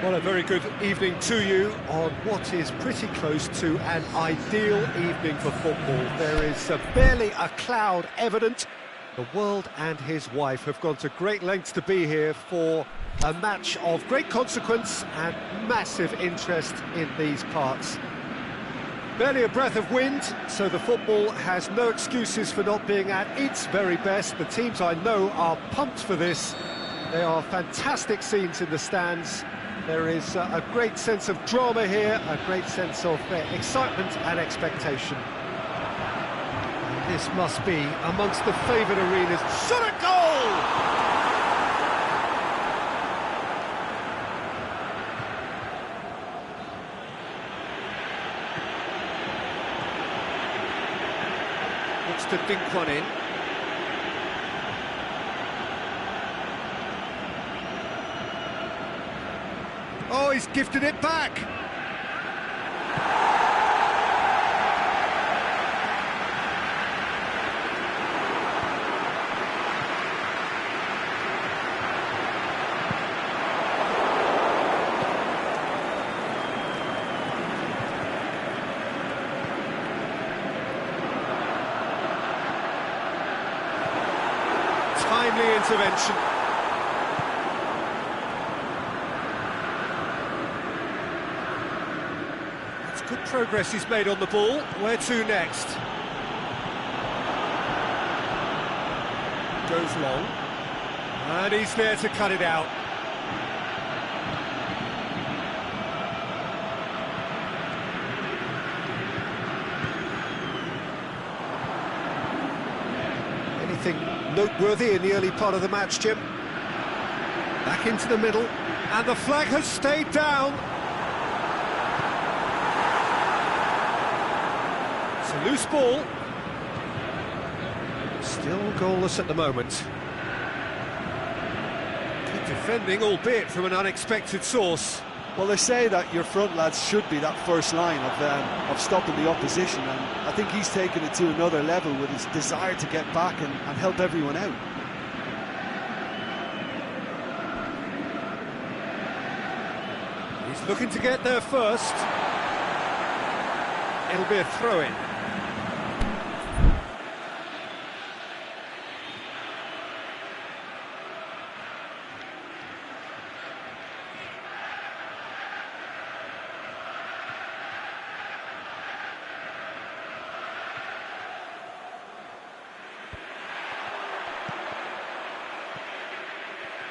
Well, a very good evening to you on what is pretty close to an ideal evening for football. There is barely a cloud evident. The world and his wife have gone to great lengths to be here for a match of great consequence and massive interest in these parts. Barely a breath of wind, so the football has no excuses for not being at its very best. The teams I know are pumped for this. They are fantastic scenes in the stands. There is a great sense of drama here, a great sense of excitement and expectation. And this must be amongst the favoured arenas. Shot a goal! Looks to dink one in. Oh, he's gifted it back! Timely intervention. Good progress he's made on the ball. Where to next? Goes long. And he's there to cut it out. Anything noteworthy in the early part of the match, Jim? Back into the middle. And the flag has stayed down. Loose ball. Still goalless at the moment. Good defending, albeit from an unexpected source. Well, they say that your front lads should be that first line of stopping the opposition, and I think he's taken it to another level with his desire to get back and help everyone out. He's looking to get there first. It'll be a throw-in.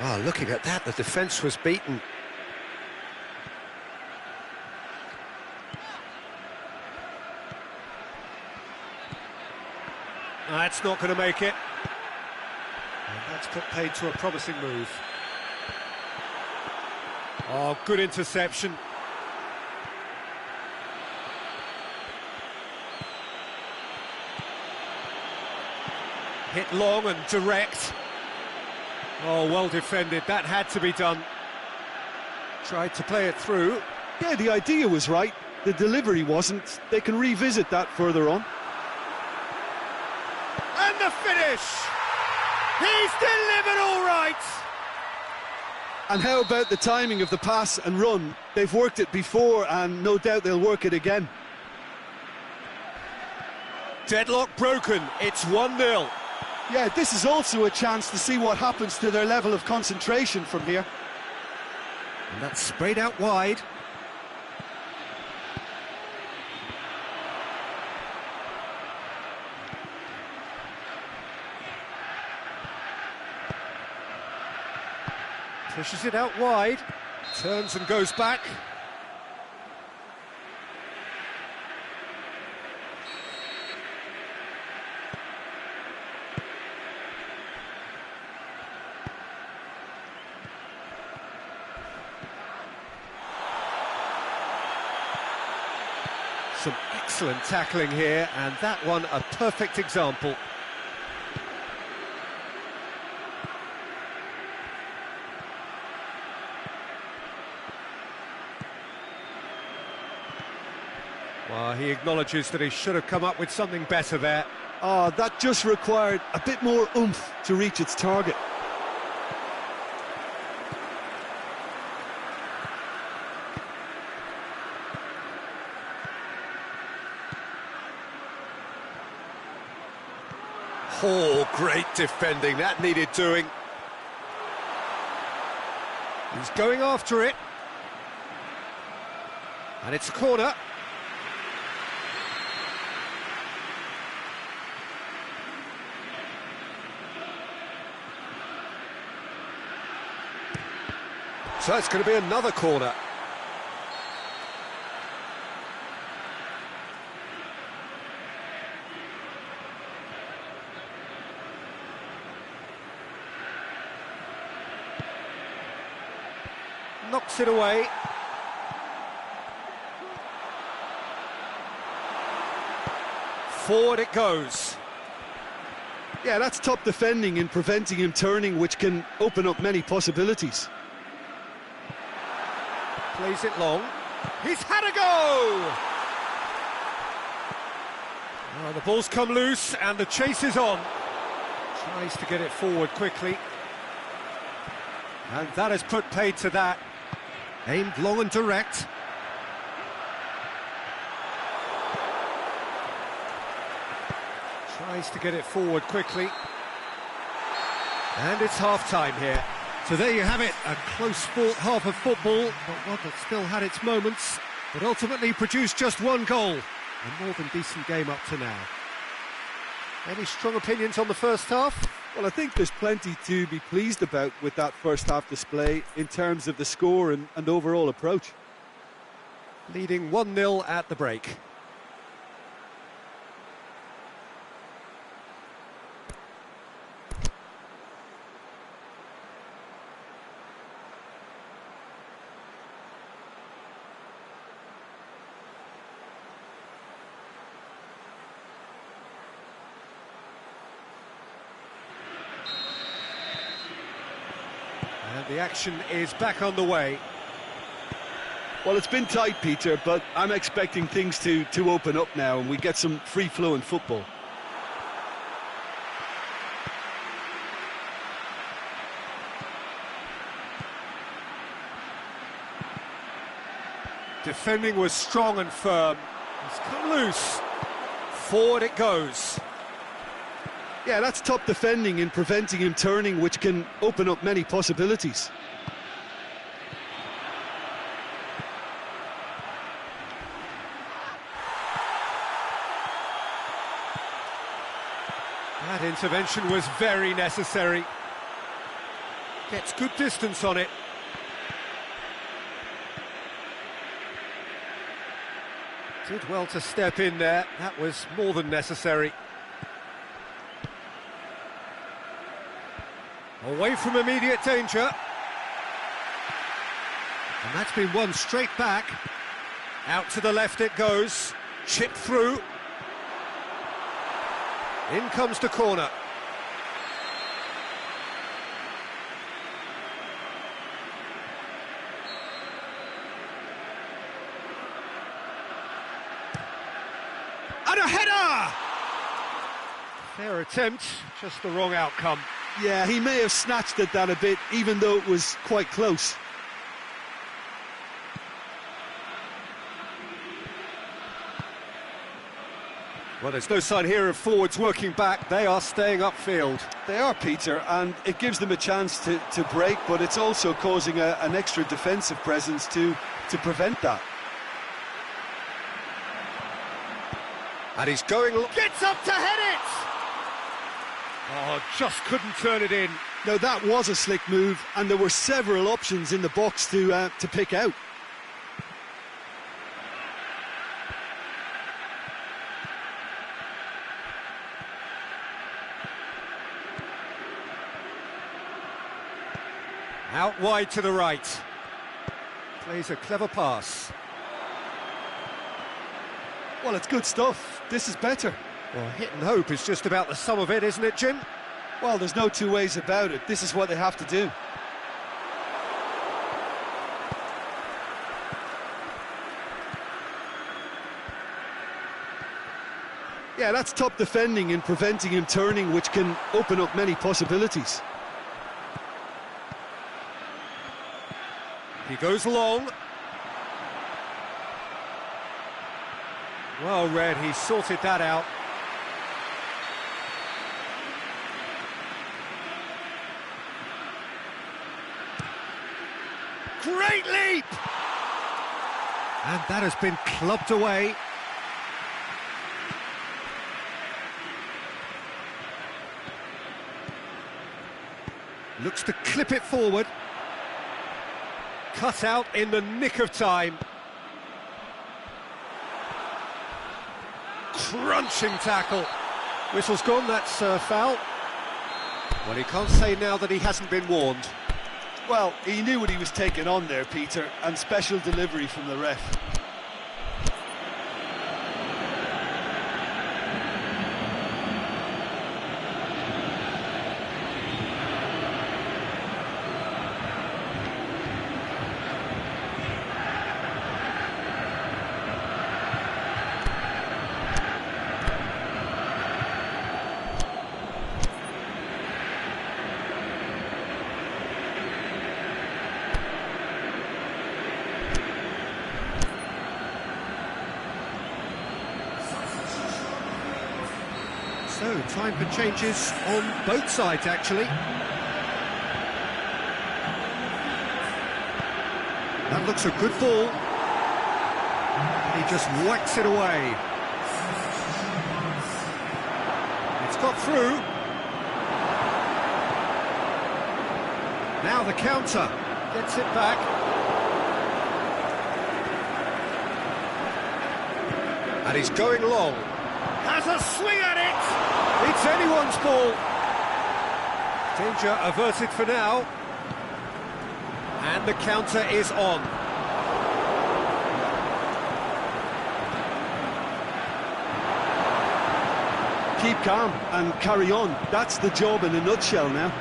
Oh, looking at that, the defence was beaten. That's not going to make it. And that's put paid to a promising move. Oh, good interception. Hit long and direct. Oh, well defended, that had to be done. Tried to play it through. Yeah, the idea was right, the delivery wasn't. They can revisit that further on. And the finish! He's delivered all right! And how about the timing of the pass and run? They've worked it before and no doubt they'll work it again. Deadlock broken, it's 1-0. Yeah, this is also a chance to see what happens to their level of concentration from here. And that's sprayed out wide. Pushes it out wide. Turns and goes back. Some excellent tackling here, and that one a perfect example. Well, he acknowledges that he should have come up with something better there. Oh, that just required a bit more oomph to reach its target. Oh, great defending, that needed doing. He's going after it. And it's a corner. So it's going to be another corner. Knocks it away. Forward it goes. Yeah, that's top defending and preventing him turning, which can open up many possibilities. Plays it long. He's had a go! Oh, the ball's come loose and the chase is on. Tries to get it forward quickly. And that has put paid to that. Aimed long and direct. Tries to get it forward quickly. And it's half-time here. So there you have it, a close-fought half of football, but one that still had its moments, but ultimately produced just one goal. A more than decent game up to now. Any strong opinions on the first half? Well, I think there's plenty to be pleased about with that first half display in terms of the score and overall approach. Leading 1-0 at the break. And the action is back on the way. Well, it's been tight, Peter, but I'm expecting things to open up now and we get some free-flowing football. Defending was strong and firm. It's come loose. Forward it goes. Yeah, that's top defending and preventing him turning, which can open up many possibilities. That intervention was very necessary. Gets good distance on it. Did well to step in there. That was more than necessary. Away from immediate danger. And that's been won straight back. Out to the left it goes. Chipped through. In comes the corner. And a header! Fair attempt, just the wrong outcome. Yeah, he may have snatched at that a bit, even though it was quite close. Well, there's no sign here of forwards working back. They are staying upfield. They are, Peter, and it gives them a chance to break, but it's also causing an extra defensive presence to prevent that. And he's going... Gets up to head it! Oh, just couldn't turn it in. Now, that was a slick move, and there were several options in the box to pick out. Out wide to the right. Plays a clever pass. Well, it's good stuff. This is better. Well, hit and hope is just about the sum of it, isn't it, Jim? Well, there's no two ways about it. This is what they have to do. Yeah, that's top defending and preventing him turning, which can open up many possibilities. He goes long. Well read, he sorted that out. Great leap! And that has been clubbed away. Looks to clip it forward. Cut out in the nick of time. Crunching tackle. Whistle's gone, that's foul. Well, he can't say now that he hasn't been warned. Well, he knew what he was taking on there, Peter, and special delivery from the ref. So, time for changes on both sides, actually. That looks a good ball. He just whacks it away. It's got through. Now the counter. Gets it back. And he's going long. Has a swing at it! It's anyone's ball. Danger averted for now. And the counter is on. Keep calm and carry on. That's the job in a nutshell now.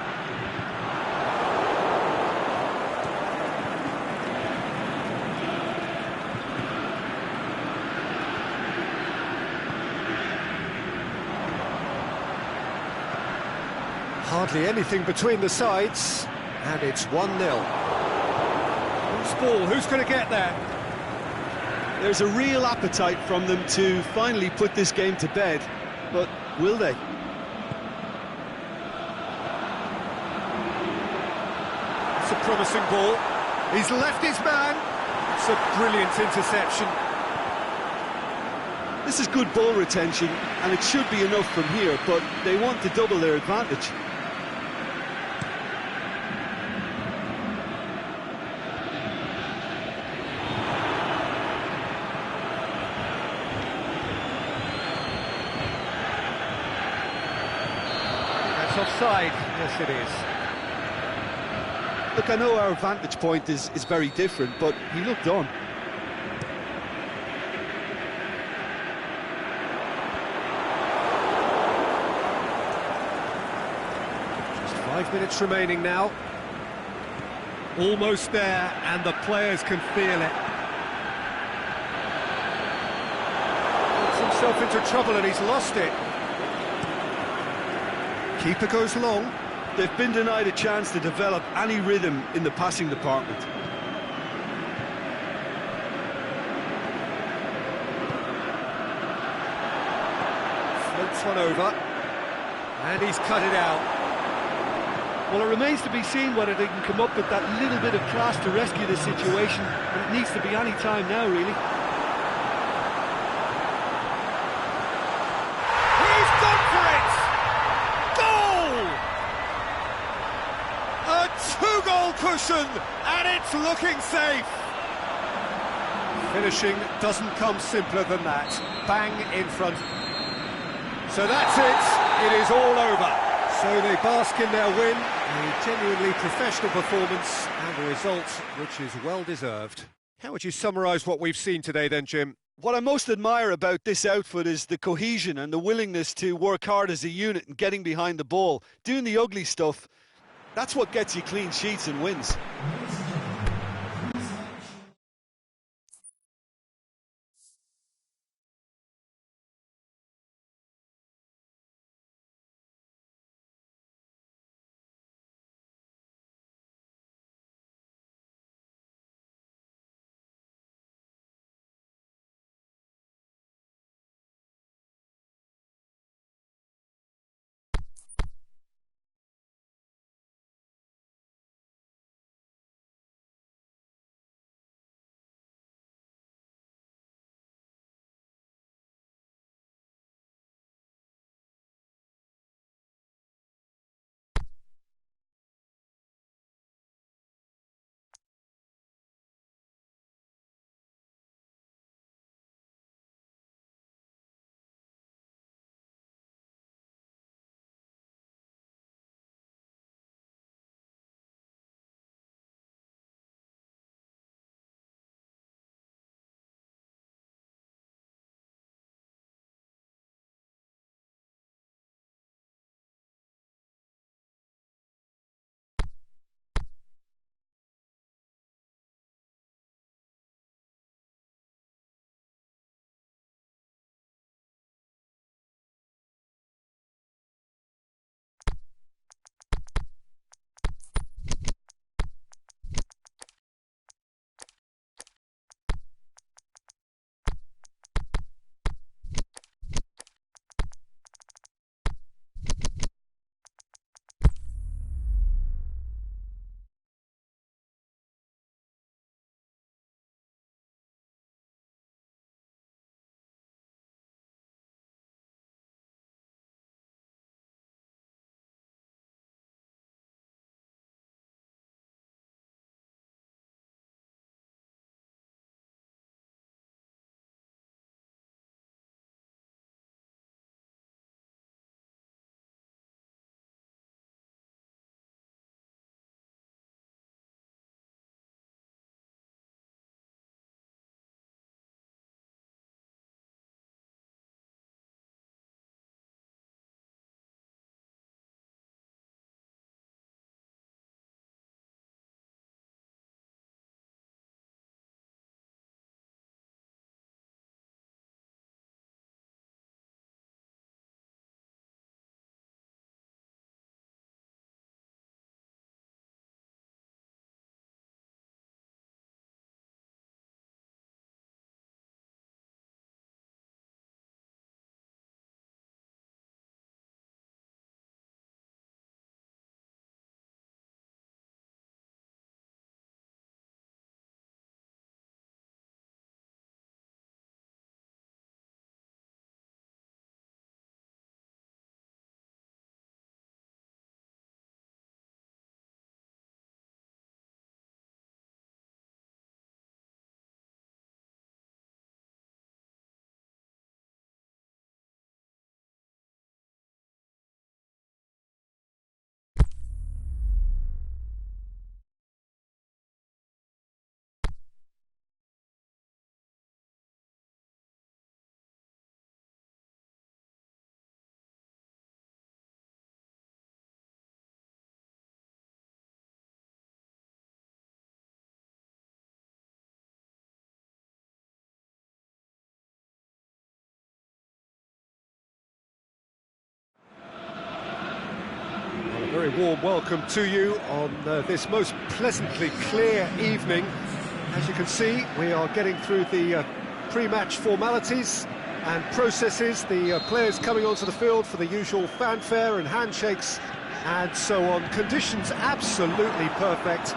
Hardly anything between the sides, and it's 1-0. Who's ball? Who's going to get there? There's a real appetite from them to finally put this game to bed, but will they? It's a promising ball. He's left his man. It's a brilliant interception. This is good ball retention, and it should be enough from here, but they want to double their advantage. Offside, yes it is. Look, I know our vantage point is very different, but he looked on. Just 5 minutes remaining now. Almost there, and the players can feel it. Gets himself into trouble and he's lost it. Keeper goes long. They've been denied a chance to develop any rhythm in the passing department. Floats one over. And he's cut it out. Well, it remains to be seen whether they can come up with that little bit of class to rescue the situation, and it needs to be any time now, really. Two-goal cushion, and it's looking safe. Finishing doesn't come simpler than that. Bang in front. So that's it. It is all over. So they bask in their win. A genuinely professional performance and a result which is well-deserved. How would you summarise what we've seen today then, Jim? What I most admire about this outfit is the cohesion and the willingness to work hard as a unit and getting behind the ball, doing the ugly stuff. That's what gets you clean sheets and wins. very warm welcome to you on this most pleasantly clear evening. As you can see, we are getting through the pre-match formalities and processes, the players coming onto the field for the usual fanfare and handshakes and so on. Conditions absolutely perfect.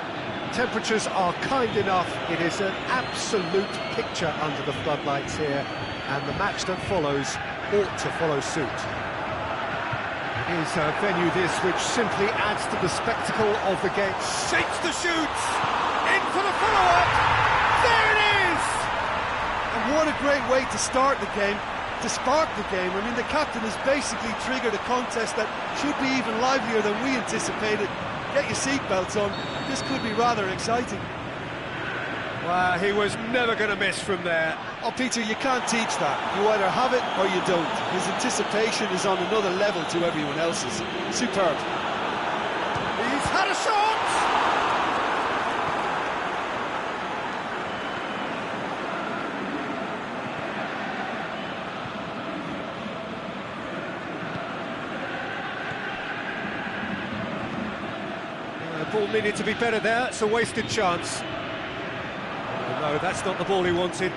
Temperatures are kind enough. It is an absolute picture under the floodlights here, and the match that follows ought to follow suit. It is a venue this which simply adds to the spectacle of the game. Shakes the shoots! In for the follow-up! There it is! And what a great way to start the game, to spark the game. I mean, the captain has basically triggered a contest that should be even livelier than we anticipated. Get your seatbelts on, this could be rather exciting. Well, he was never going to miss from there. Oh, Peter, you can't teach that. You either have it or you don't. His anticipation is on another level to everyone else's. Superb. He's had a shot! Ball needed to be better there. It's a wasted chance. No, that's not the ball he wanted.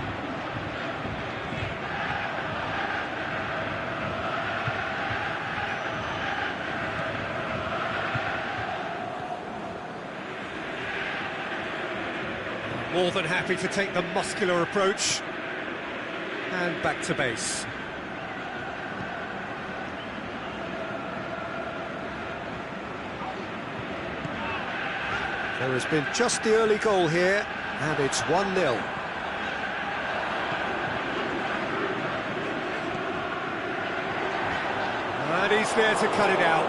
More than happy to take the muscular approach. And back to base. There has been just the early goal here, and it's 1-0. And he's there to cut it out.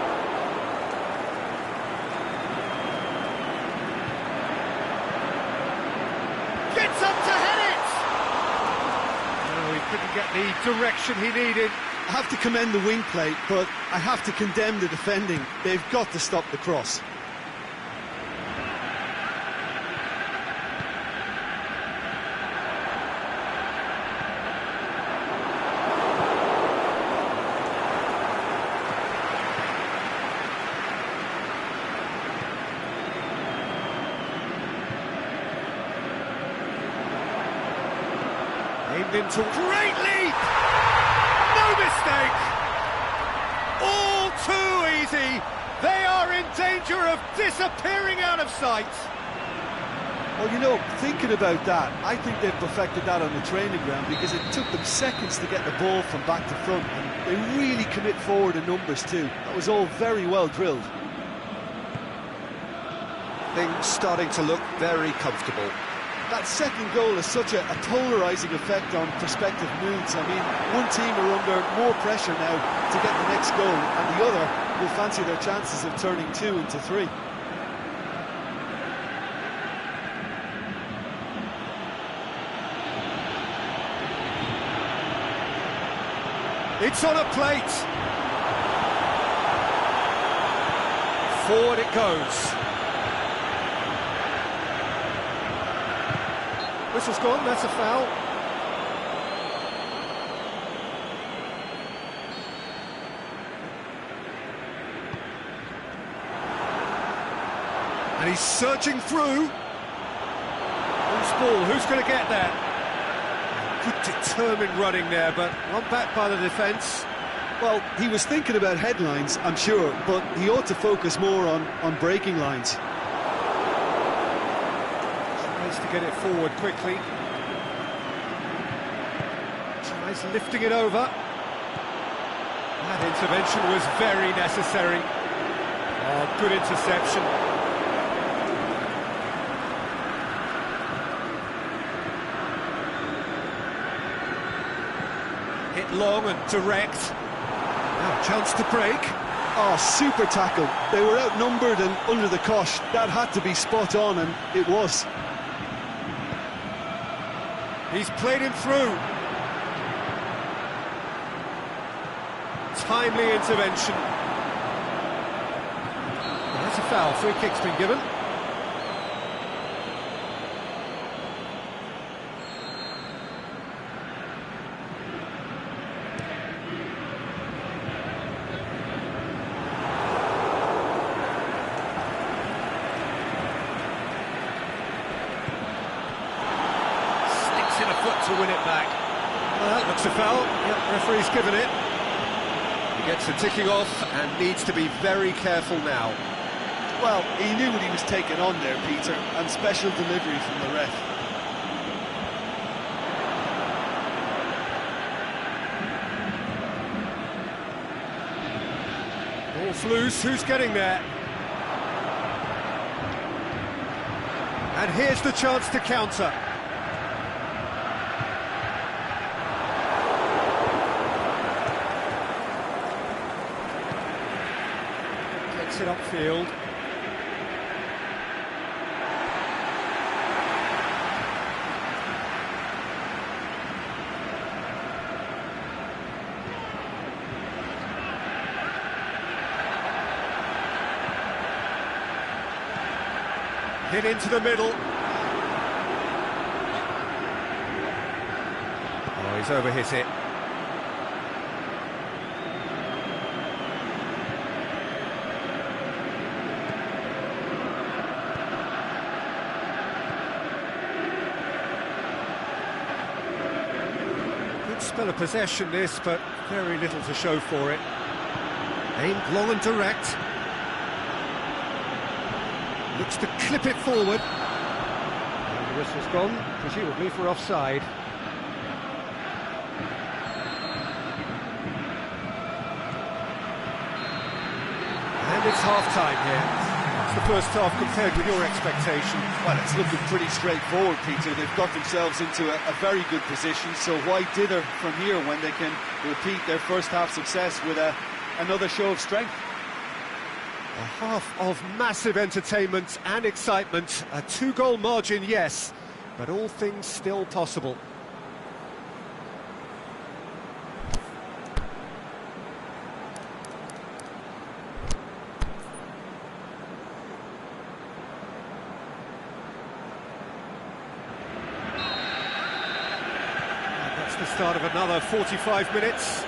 Gets up to head it! No, he couldn't get the direction he needed. I have to commend the wing play, but I have to condemn the defending. They've got to stop the cross. Aimed into great leap! No mistake! All too easy! They are in danger of disappearing out of sight! Well, you know, thinking about that, I think they've perfected that on the training ground because it took them seconds to get the ball from back to front, and they really commit forward in numbers too. That was all very well drilled. Things starting to look very comfortable. That second goal has such a polarising effect on prospective moods. I mean, one team are under more pressure now to get the next goal, and the other will fancy their chances of turning 2 into 3. It's on a plate. Forward it goes. Whistle's gone, that's a foul. And he's surging through. Loose ball, who's going to get there? Good determined running there, but one back by the defence. Well, he was thinking about headlines, I'm sure, but he ought to focus more on breaking lines. To get it forward quickly. Tries lifting it over. That intervention was very necessary. Oh, good interception. Hit long and direct. Now chance to break. Oh, super tackle. They were outnumbered and under the cosh. That had to be spot on, and it was. He's played him through. Timely intervention. Well, that's a foul. Free kick's been given. win it back. Well, that looks a foul. Yep, referee's given it. He gets the ticking off and needs to be very careful now. Well, he knew what he was taking on there, Peter, and special delivery from the ref. Ball's loose, who's getting there? And here's the chance to counter. Gets it upfield. Hit into the middle. Oh, he's overhit it. Good spell of possession this, but very little to show for it. Aimed long and direct. Looks to clip it forward. And the whistle's gone, presumably for offside. And it's half-time here. It's the first half compared with your expectation. Well, it's looking pretty straightforward, Peter. They've got themselves into a very good position, so why dither from here when they can repeat their first half success with another show of strength? A half of massive entertainment and excitement. A two-goal margin, yes, but all things still possible. And that's the start of another 45 minutes.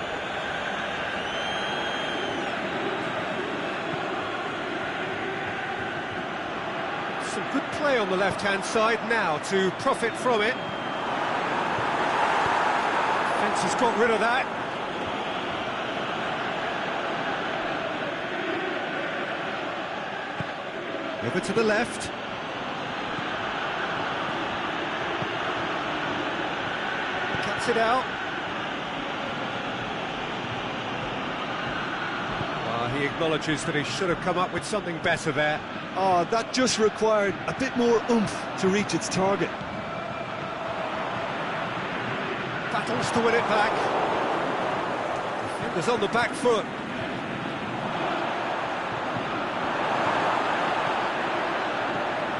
Some good play on the left-hand side now to profit from it. Defence has got rid of that. Over to the left. Cuts it out. He acknowledges that he should have come up with something better there. Oh, that just required a bit more oomph to reach its target. Battles to win it back. Defenders on the back foot.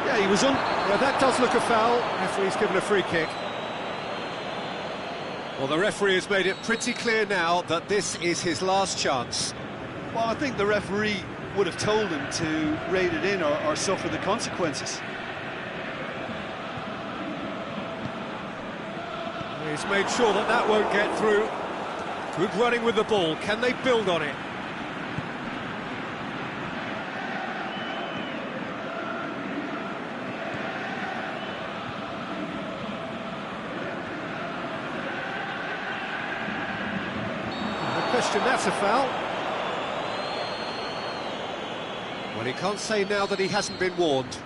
Yeah, he was on. Yeah, that does look a foul. Referee's given a free kick. Well, the referee has made it pretty clear now that this is his last chance. Well, I think the referee would have told him to rate it in or suffer the consequences. He's made sure that that won't get through. Good running with the ball. Can they build on it? No question, that's a foul. Well, he can't say now that he hasn't been warned.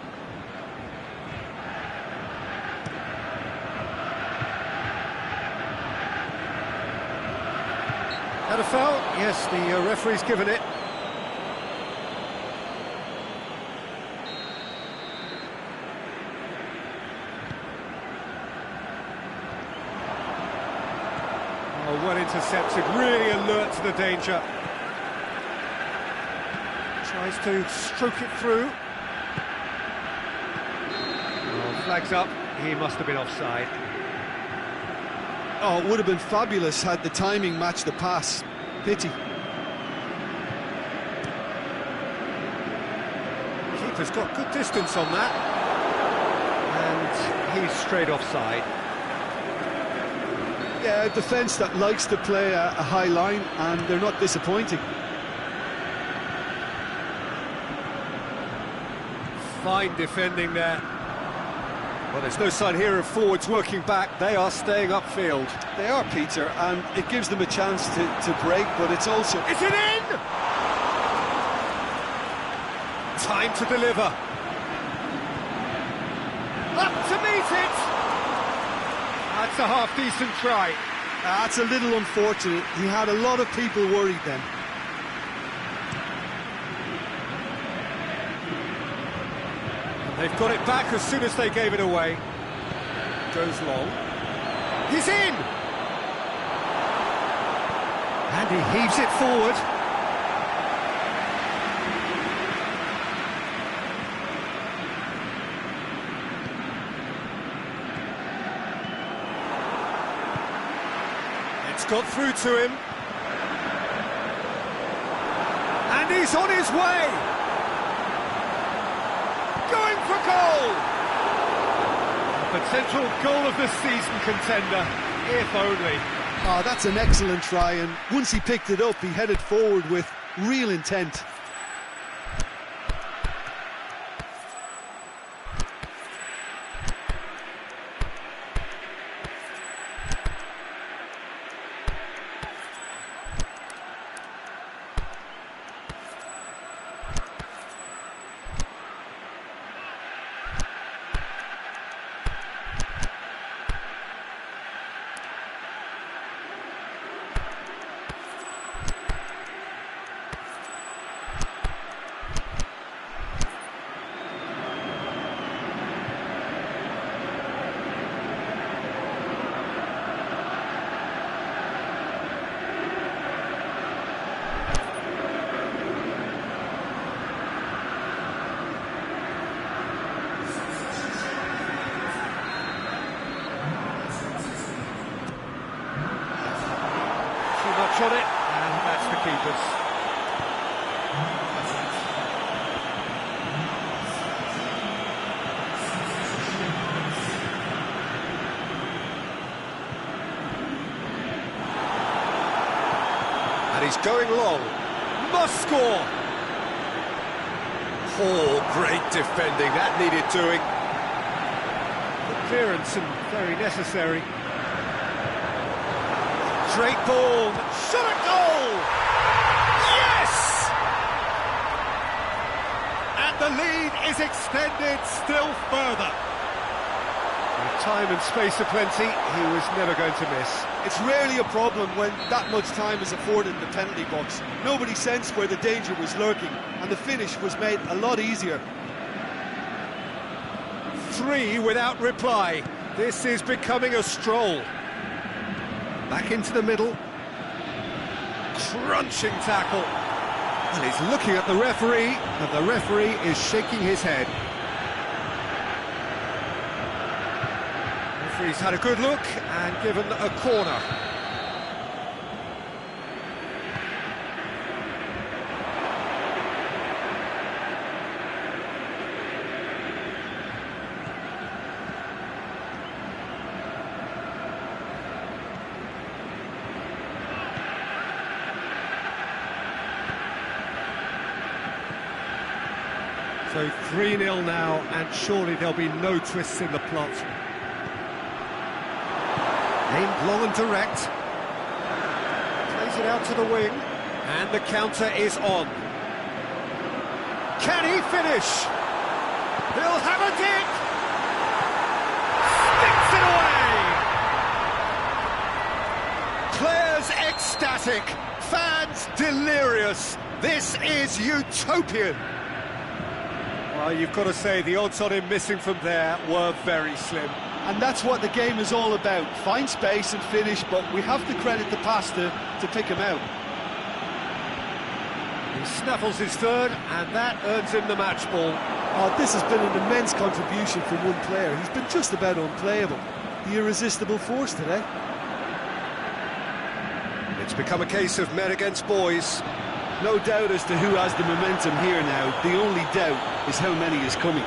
Had a foul? Yes, the referee's given it. Oh, well intercepted, really alert to the danger. Tries to stroke it through. Oh, flags up, he must have been offside. Oh, it would have been fabulous had the timing matched the pass. Pity. Keeper's got good distance on that. And he's straight offside. Yeah, a defence that likes to play a high line, and they're not disappointing. Fine defending there. Well, there's no sign here of forwards working back. They are staying upfield. They are, Peter, and it gives them a chance to break, but it's also... Is it in? Time to deliver. Up to meet it. That's a half-decent try. That's a little unfortunate. He had a lot of people worried then. They've got it back as soon as they gave it away. Goes long. He's in! And he heaves it forward. It's got through to him. And he's on his way! Going for goal! A potential goal of the season contender, if only. Oh, that's an excellent try, and once he picked it up, he headed forward with real intent. On it, and that's the keeper's. And he's going long. Must score! Oh, great defending. That needed doing. The clearance and very necessary. Straight ball, shot at goal! Yes! And the lead is extended still further. With time and space aplenty, he was never going to miss. It's rarely a problem when that much time is afforded in the penalty box. Nobody sensed where the danger was lurking, and the finish was made a lot easier. 3 without reply. This is becoming a stroll. Back into the middle. Crunching tackle. And he's looking at the referee, and the referee is shaking his head. The referee's had a good look and given a corner. So 3-0 now, and surely there'll be no twists in the plot. Aimed long and direct. Plays it out to the wing, and the counter is on. Can he finish? He'll have a dig! Sticks it away! Players ecstatic, fans delirious. This is utopian. Well, you've got to say, the odds on him missing from there were very slim. And that's what the game is all about. Find space and finish, but we have to credit the passer to pick him out. He snaffles his third, and that earns him the match ball. Oh, this has been an immense contribution from one player. He's been just about unplayable. The irresistible force today. It's become a case of men against boys. No doubt as to who has the momentum here now. The only doubt is how many is coming.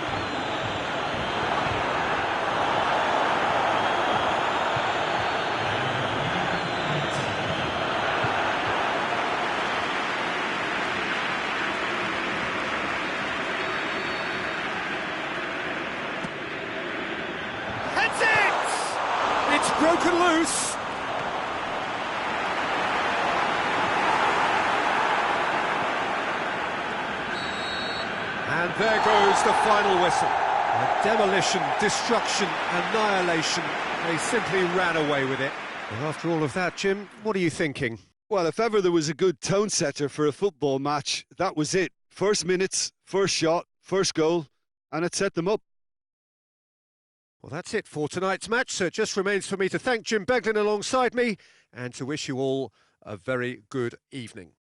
And there goes the final whistle. Demolition, destruction, annihilation. They simply ran away with it. And after all of that, Jim, what are you thinking? Well, if ever there was a good tone setter for a football match, that was it. First minutes, first shot, first goal, and it set them up. Well, that's it for tonight's match, so it just remains for me to thank Jim Beglin alongside me and to wish you all a very good evening.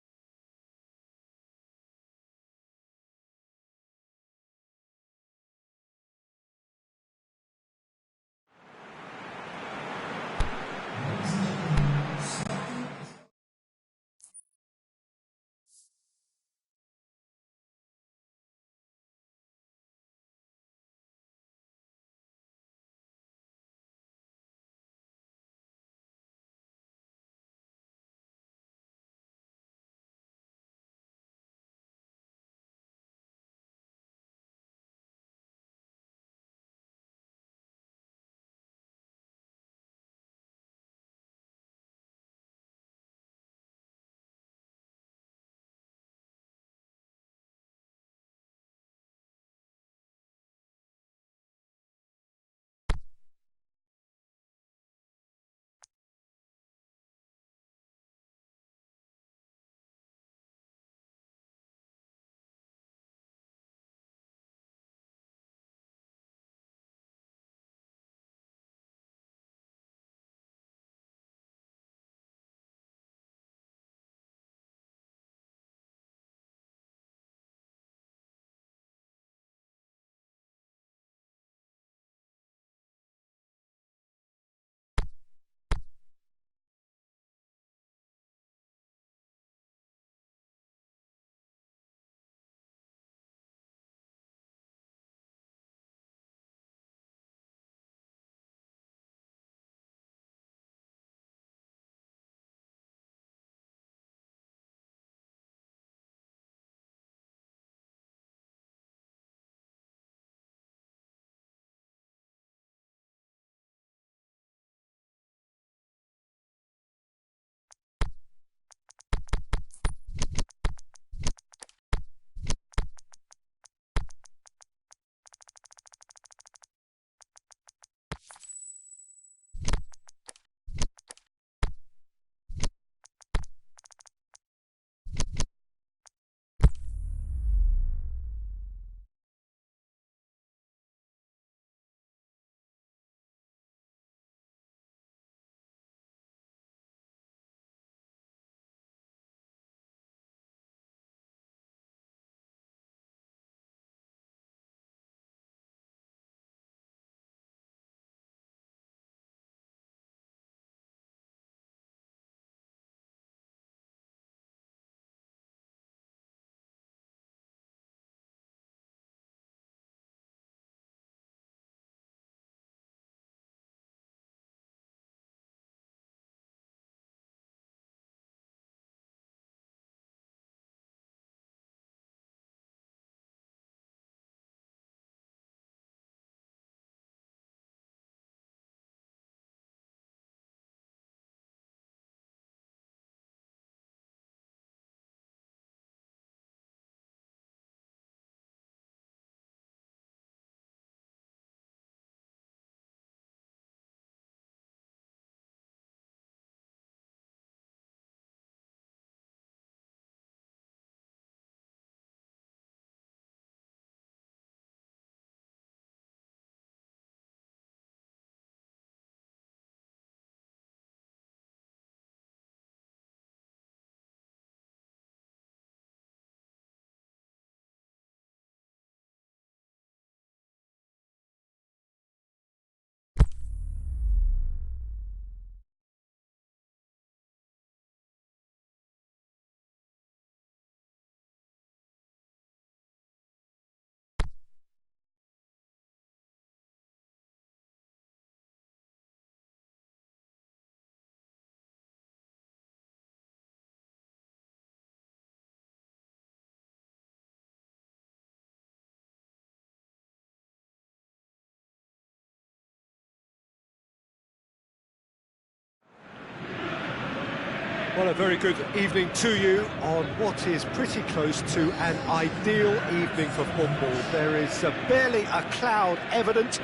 Well, a very good evening to you on what is pretty close to an ideal evening for football. There is barely a cloud evident.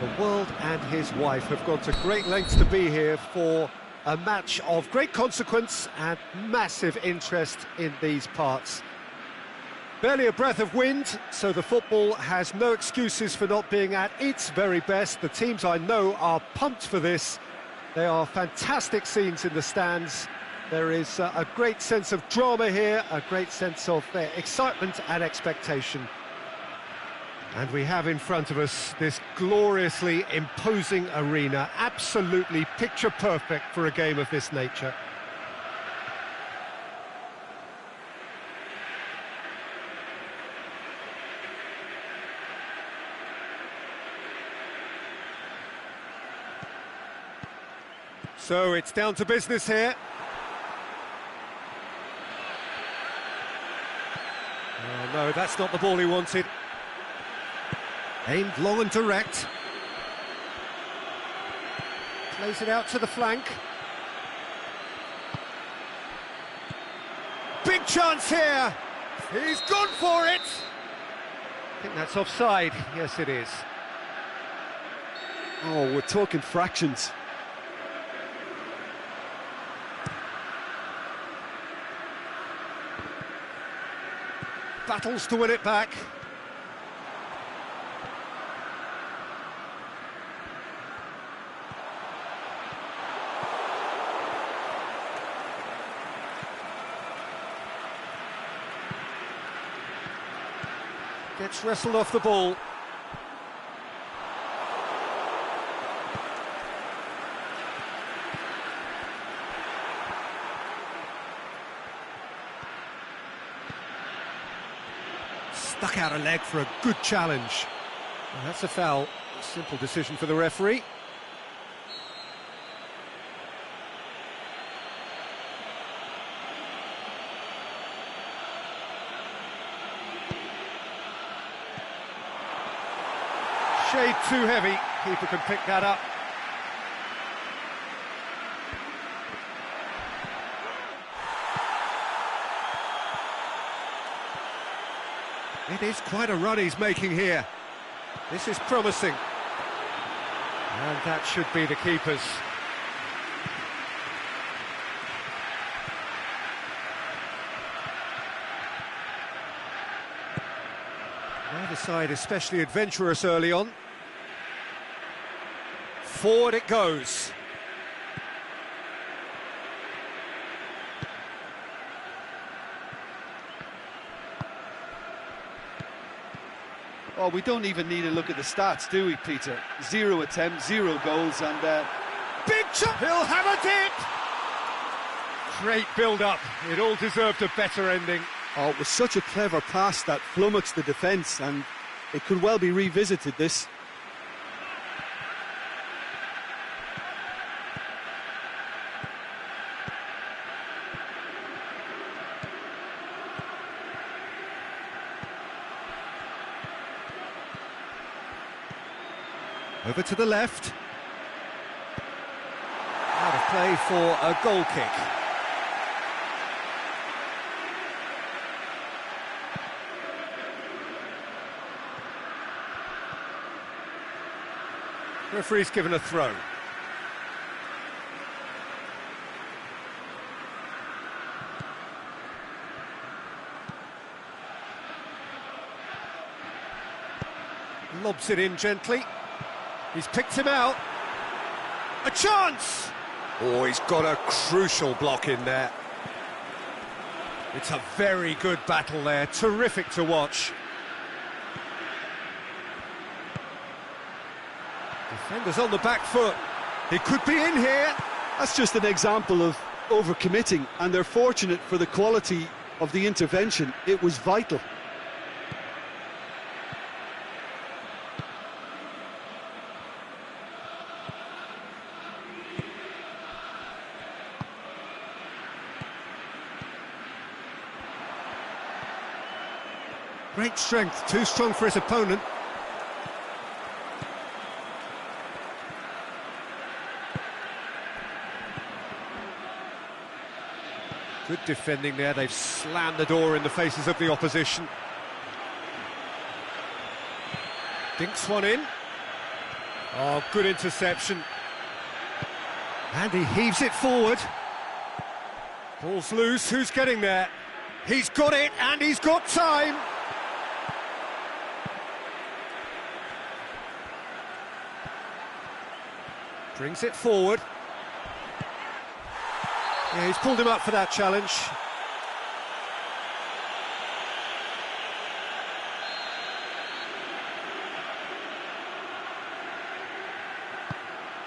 The world and his wife have gone to great lengths to be here for a match of great consequence and massive interest in these parts. Barely a breath of wind, so the football has no excuses for not being at its very best. The teams I know are pumped for this. They are fantastic scenes in the stands. There is a great sense of drama here, a great sense of excitement and expectation. And we have in front of us this gloriously imposing arena, absolutely picture perfect for a game of this nature. So it's down to business here. Oh no, that's not the ball he wanted. Aimed long and direct. Plays it out to the flank. Big chance here! He's gone for it! I think that's offside. Yes, it is. Oh, we're talking fractions. Battles to win it back. Gets wrestled off the ball. Stuck out a leg for a good challenge. Well, that's a foul. Simple decision for the referee. Shade too heavy. Keeper can pick that up. It is quite a run he's making here. This is promising. And that should be the keeper's. Neither side especially adventurous early on. Forward it goes. Oh, we don't even need to look at the stats, do we, Peter? 0 attempts, 0 goals, and big shot! He'll hammer it! Great build-up. It all deserved a better ending. oh, it was such a clever pass that flummoxed the defence, and it could well be revisited, this. Over to the left. Out of play for a goal kick. Referee's given a throw. Lobs it in gently. He's picked him out. A chance! Oh, he's got a crucial block in there. It's a very good battle there. Terrific to watch. Defender's on the back foot. He could be in here. That's just an example of overcommitting, and they're fortunate for the quality of the intervention. It was vital. Great strength, too strong for his opponent. Good defending there, they've slammed the door in the faces of the opposition. Dinks one in. Oh, good interception. And he heaves it forward. Ball's loose, who's getting there? He's got it, and he's got time! Brings it forward. Yeah, he's pulled him up for that challenge.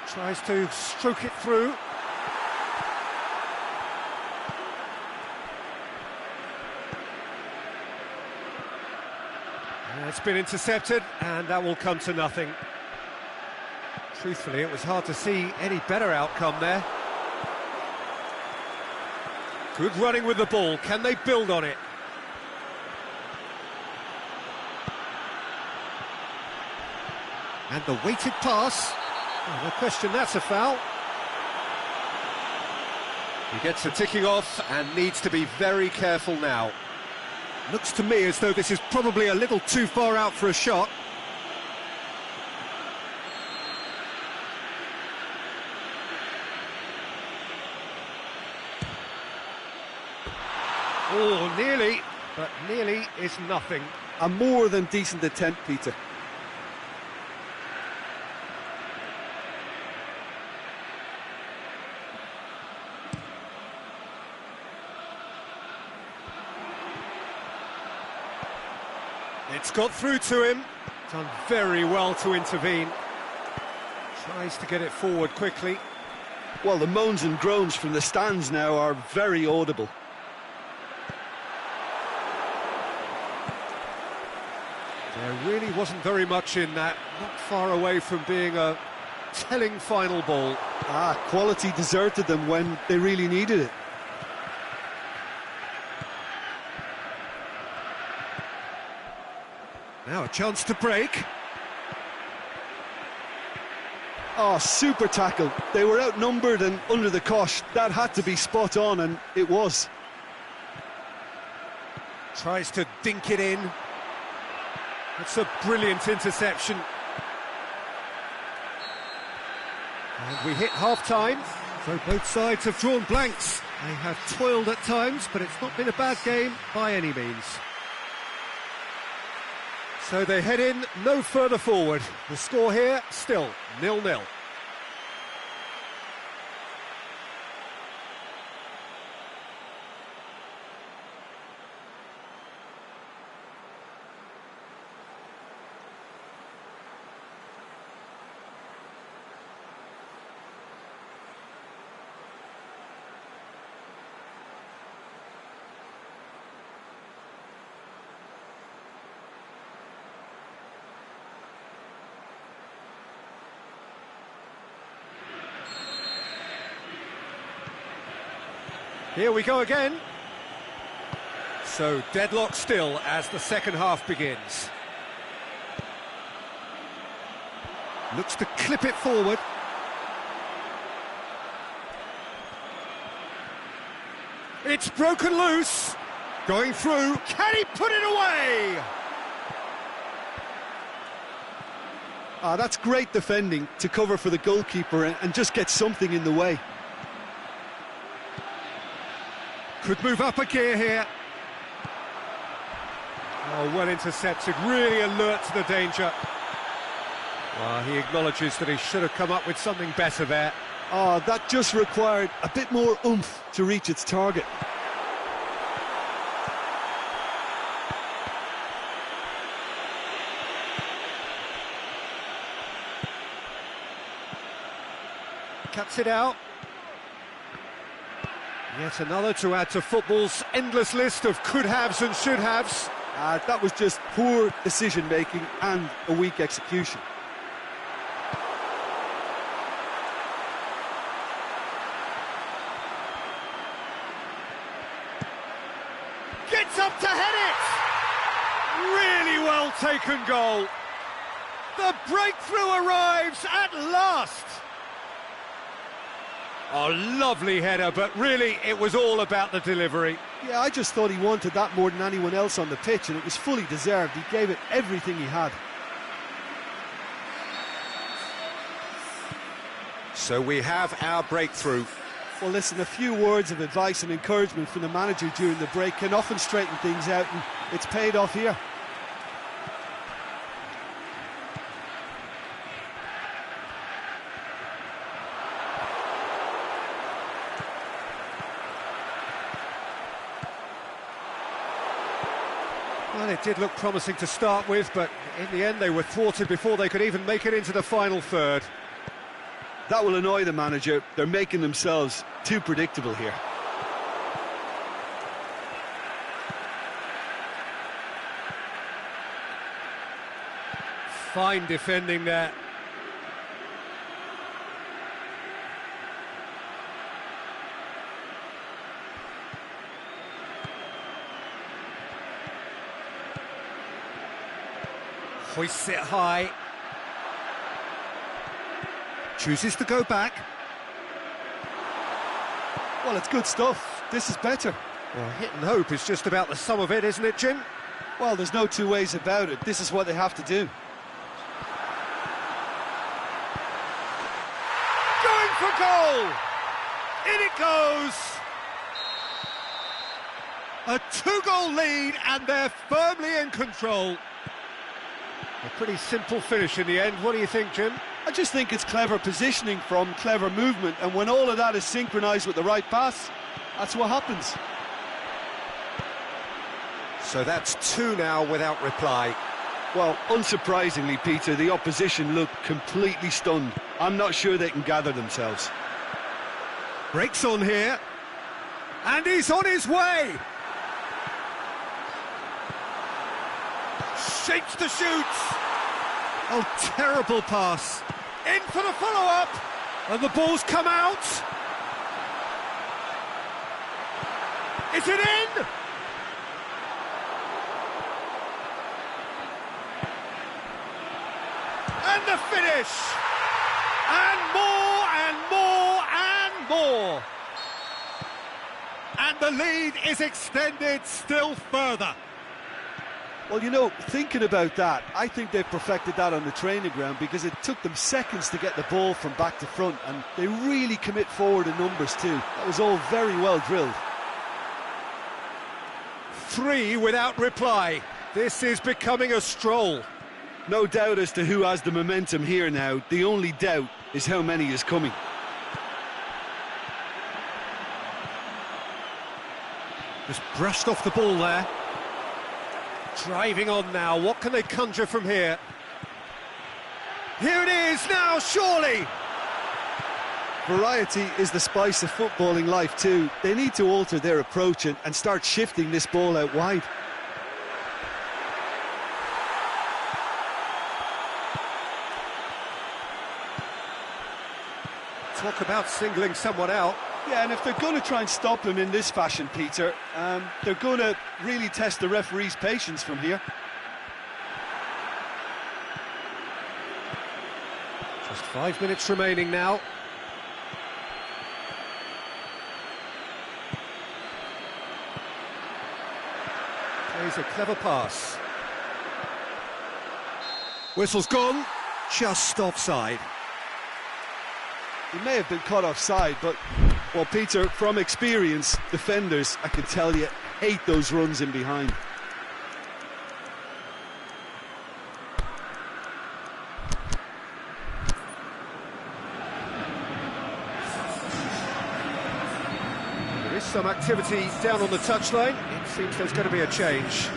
Tries to stroke it through. It's been intercepted, and that will come to nothing. Truthfully, it was hard to see any better outcome there. Good running with the ball. Can they build on it? And the weighted pass. Oh, no question, that's a foul. He gets a ticking off and needs to be very careful now. Looks to me as though this is probably a little too far out for a shot. Oh, nearly, but nearly is nothing. A more than decent attempt, Peter. It's got through to him. Done very well to intervene. Tries to get it forward quickly. Well, the moans and groans from the stands now are very audible. There really wasn't very much in that. Not far away from being a telling final ball. Quality deserted them when they really needed it. Now a chance to break. Oh, super tackle. They were outnumbered and under the cosh. That had to be spot on, and it was. Tries to dink it in. It's a brilliant interception. And we hit half-time, so both sides have drawn blanks. They have toiled at times, but it's not been a bad game by any means. So they head in no further forward. The score here, still 0-0. Here we go again. So deadlock still as the second half begins. Looks to clip it forward. It's broken loose. Going through. Can he put it away? That's great defending to cover for the goalkeeper and just get something in the way. Could move up a gear here. Oh, well intercepted, really alert to the danger. Well, he acknowledges that he should have come up with something better there. Oh, that just required a bit more oomph to reach its target. Cuts it out. Yet another to add to football's endless list of could-haves and should-haves. That was just poor decision-making and a weak execution. Gets up to head it! Really well taken goal. The breakthrough arrives at last. Oh, lovely header, but really it was all about the delivery. Yeah, I just thought he wanted that more than anyone else on the pitch, and it was fully deserved. He gave it everything he had. So we have our breakthrough. Well, listen, a few words of advice and encouragement from the manager during the break can often straighten things out, and it's paid off here. Well, it did look promising to start with, but in the end they were thwarted before they could even make it into the final third. That will annoy the manager. They're making themselves too predictable here. Fine defending there. Hoists it high. Chooses to go back. Well, it's good stuff. This is better. Well, hit and hope is just about the sum of it, isn't it, Jim? Well, there's no two ways about it. This is what they have to do. Going for goal! In it goes! A two-goal lead, and they're firmly in control. A pretty simple finish in the end. What do you think, Jim? I just think it's clever positioning from clever movement, and when all of that is synchronised with the right pass, that's what happens. So that's two now without reply. Well, unsurprisingly, Peter, the opposition look completely stunned. I'm not sure they can gather themselves. Breaks on here, and he's on his way! Shapes to shoot! Oh, terrible pass. In for the follow-up, and the ball's come out. Is it in? And the finish! And more, and more, and more! And the lead is extended still further. Well, you know, thinking about that, I think they've perfected that on the training ground, because it took them seconds to get the ball from back to front, and they really commit forward in numbers too. That was all very well drilled. Three without reply. This is becoming a stroll. No doubt as to who has the momentum here now. The only doubt is how many is coming. Just brushed off the ball there. Driving on now, what can they conjure from here? Here it is now, surely! Variety is the spice of footballing life too. They need to alter their approach and start shifting this ball out wide. Talk about singling someone out. Yeah, and if they're going to try and stop him in this fashion, Peter, they're going to really test the referee's patience from here. Just 5 minutes remaining now. Plays a clever pass. Whistle's gone, just offside. He may have been caught offside, but, well, Peter, from experience, defenders, I can tell you, hate those runs in behind. There is some activity down on the touchline. It seems there's going to be a change.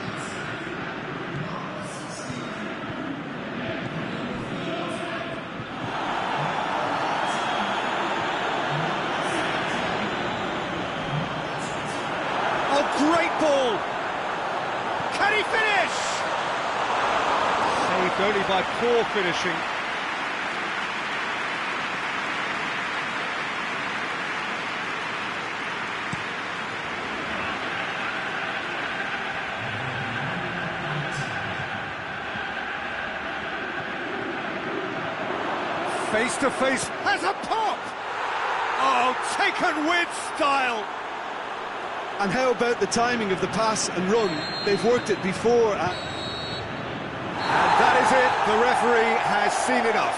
Great ball! Can he finish? Saved only by poor finishing. Face to face, has a pop! Oh, taken with style. And how about the timing of the pass and run? They've worked it before. And that is it. The referee has seen enough.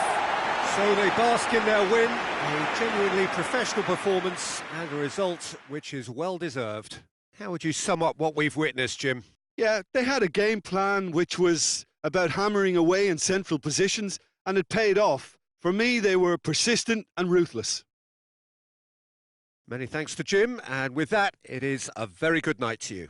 So they bask in their win. A genuinely professional performance and a result which is well deserved. How would you sum up what we've witnessed, Jim? Yeah, they had a game plan which was about hammering away in central positions, and it paid off. For me, they were persistent and ruthless. Many thanks to Jim, and with that, it is a very good night to you.